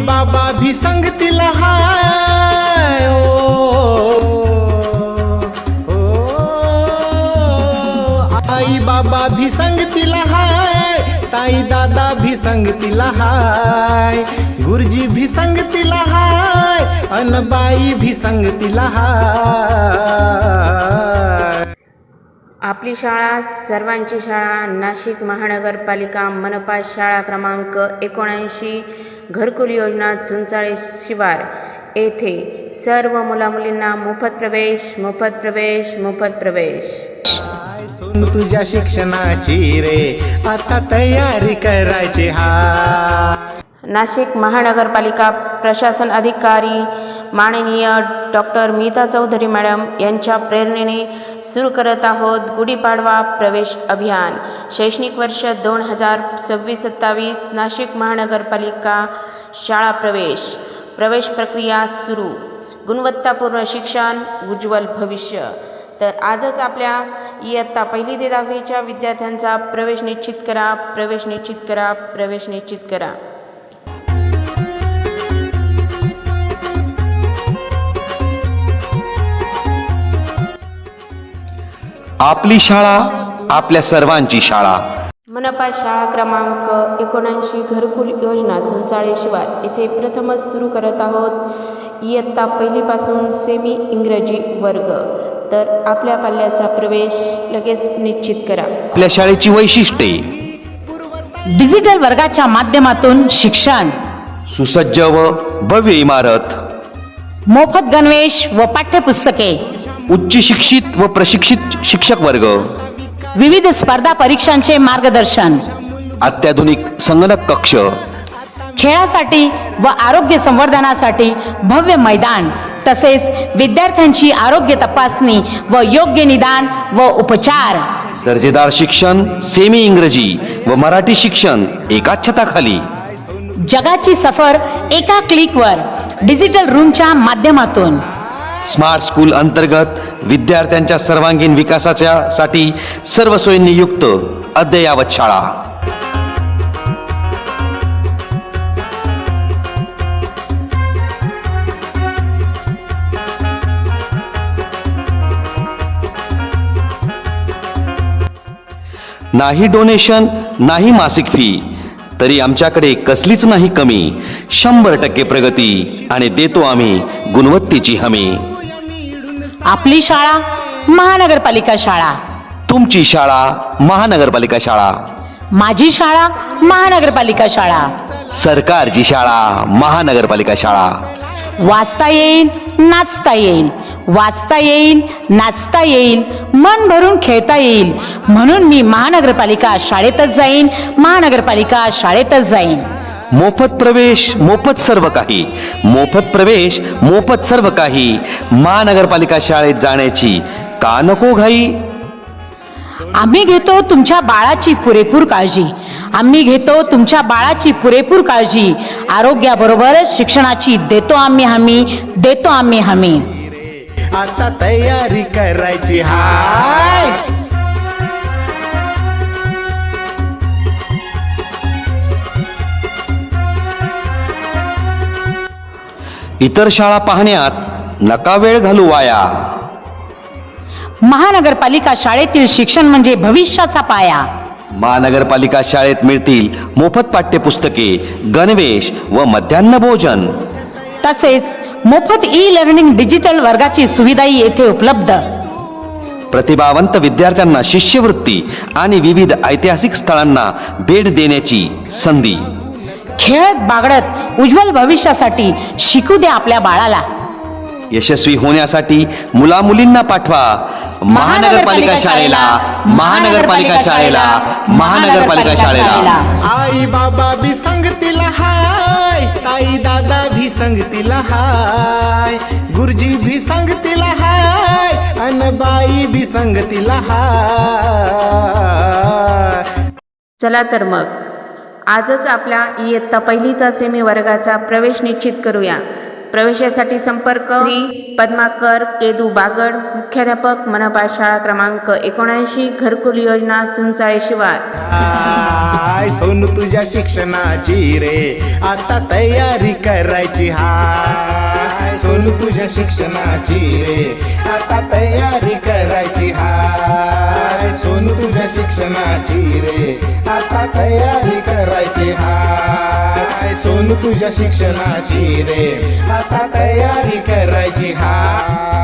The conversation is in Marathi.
बाबा भी संगतीला हाय. आई बाबा भी संगतीला हाय, ताई दादा भी संगतीला हाय, गुरुजी भी संगतीला हाय, अन बाई भी संगतीला हाय. आपली शाळा सर्वांची शाळा नाशिक महानगरपालिका मनपा शाळा क्रमांक 79 घरकुल योजना चुंचाळे शिवार येथे सर्व मुलामुलींना मोफत प्रवेश मोफत प्रवेश मोफत प्रवेश. सोनू तुझ्या शिक्षणाची रे आता तयारी करायची हा. नाशिक महानगरपालिका प्रशासन अधिकारी माननीय डॉक्टर मीता चौधरी मॅडम यांच्या प्रेरणेने सुरू करत आहोत गुढीपाडवा प्रवेश अभियान. शैक्षणिक वर्ष 2026-27 नाशिक महानगरपालिका शाळा प्रवेश प्रक्रिया सुरू. गुणवत्तापूर्ण शिक्षण उज्ज्वल भविष्य. तर आजच आपल्या इयत्ता 1ली ते 10वीच्या विद्यार्थ्यांचा प्रवेश निश्चित करा, प्रवेश निश्चित करा, प्रवेश निश्चित करा. आपली शाळा आपल्या सर्वांची शाळा. मनपा शाळा क्रमांक 79 घरकुल योजना चुंचाळे शिवार येथे प्रथमच सुरू करत आहोत इयत्ता 1ली पासून सेमी इंग्रजी वर्ग. तर आपल्या पाल्याचा प्रवेश लगेच निश्चित करा. आपल्या शाळेची वैशिष्ट्ये: डिजिटल वर्गाच्या माध्यमातून शिक्षण, सुसज्ज व भव्य इमारत, मोफत गणवेश व पाठ्यपुस्तके, उच्च शिक्षित व प्रशिक्षित शिक्षक वर्ग, विविध स्पर्धा परीक्षांचे मार्गदर्शन, अत्याधुनिक संगणक कक्ष, खेळासाठी व आरोग्य संवर्धनासाठी भव्य मैदान, तसेच विद्यार्थ्यांची आरोग्य तपासणी व योग्य निदान व उपचार. दर्जेदार शिक्षण सेमी इंग्रजी व मराठी शिक्षण एकाच छताखाली. जगाची सफर एका क्लिकवर डिजिटल रूमच्या माध्यमातून. स्मार्ट स्कूल अंतर्गत विद्यार्थ्यांच्या सर्वांगीण विकासाच्या साठी सर्व सोयींनी युक्त अद्ययावत शाळा. नाही डोनेशन, नाही मासिक फी, तरी आमच्याकडे कसलीच नाही कमी. 100% प्रगती आणि देतो आम्ही गुणवत्तेची हमी. आपली शाळा महानगरपालिका शाळा. तुमची शाळा महानगरपालिका शाळा. माझी शाळा महानगरपालिका शाळा. सरकारची शाळा महानगरपालिका शाळा. वाचता येईल, नाचता येईल, वाचता येईल, नाचता येईल, मन भरून खेळता येईल, म्हणून मी महानगरपालिका शाळेतच जाईन, महानगरपालिका शाळेतच जाईन. मोफत प्रवेश मोफत सर्व काही, मोफत प्रवेश मोफत सर्व काही. महानगरपालिका शाळेत जाण्याची का नको घाई. आम्ही घेतो तुमच्या बाळाची पुरेपूर काळजी. आम्ही घेतो तुमच्या बाळाची पुरेपूर काळजी. आरोग्याबरोबरच शिक्षणाची देतो आम्ही हमी, देतो आम्ही हमी. आता तयारी करायची हाय. इतर शाळा पाहण्यात नका वेळ घालू वाया. महानगरपालिका शाळेतील शिक्षण म्हणजे भविष्याचा पाया. महानगरपालिका शाळेत मिळतील मोफत पाठ्यपुस्तके, गणवेश व मध्यान्ह भोजन, तसेच मोफत ई-लर्निंग डिजिटल वर्गाची सुविधाही येथे उपलब्ध. प्रतिभावंत विद्यार्थ्यांना शिष्यवृत्ती आणि विविध ऐतिहासिक स्थळांना भेट देण्याची संधी. खेळत बागडत उज्ज्वल भविष्यासाठी शिकू दे आपल्या बाळाला. यशस्वी होण्यासाठी मुलामुलींना पाठवा महानगरपालिका शाळेला, महानगरपालिका शाळेला, महानगरपालिका शाळेला. आई बाबा भी संगतीला हाय, ताई दादा भी संगतीला हाय, गुरुजी भी संगतीला हाय, अन बाई भी संगतीला हाय. चला तर मग आजच आपल्या इयत्ता 1लीचा सेमी वर्गाचा प्रवेश निश्चित करूया. प्रवेशासाठी संपर्क श्री पद्माकर केदू बागड, मुख्याध्यापक मनपा शाळा क्रमांक 79, घरकुल योजना चुंचाळे शिवार. हाय सोनू तुझ्या शिक्षणाची रे आता तयारी करायची. हाय सोनू तुझ्या शिक्षणाची रे आता तयारी करायची. हाय सोनू तुझ्या शिक्षणाची रे आता तयारी करायची. हाय सोनू तुझ्या शिक्षणाची रे आता तयारी करायची. हाय